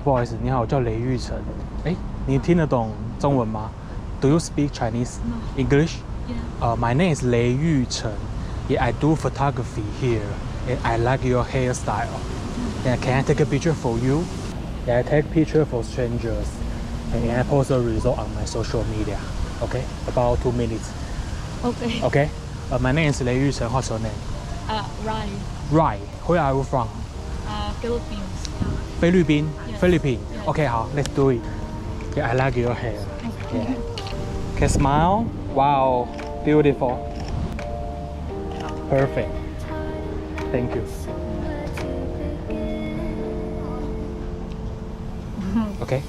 不好意思，你好，我叫雷玉成。哎，你听得懂中文吗？Do you speak Chinese? No. English? Yeah. My name is 雷玉成. Yeah, I do photography here, and I like your hairstyle. Yeah, can I take a picture for you? Yeah, I take picture for strangers, and I post a result on my social media. Okay, about 2 minutes. Okay. Okay. My name is 雷玉成. What's your name? Ryan. Right. Where are you from? Philippines. 菲律宾 Yes. Philippines. Yes. Okay, 好 let's do it. Yeah, I like your hair. Yeah. Okay, smile. Wow, beautiful. Perfect. Thank you. Okay.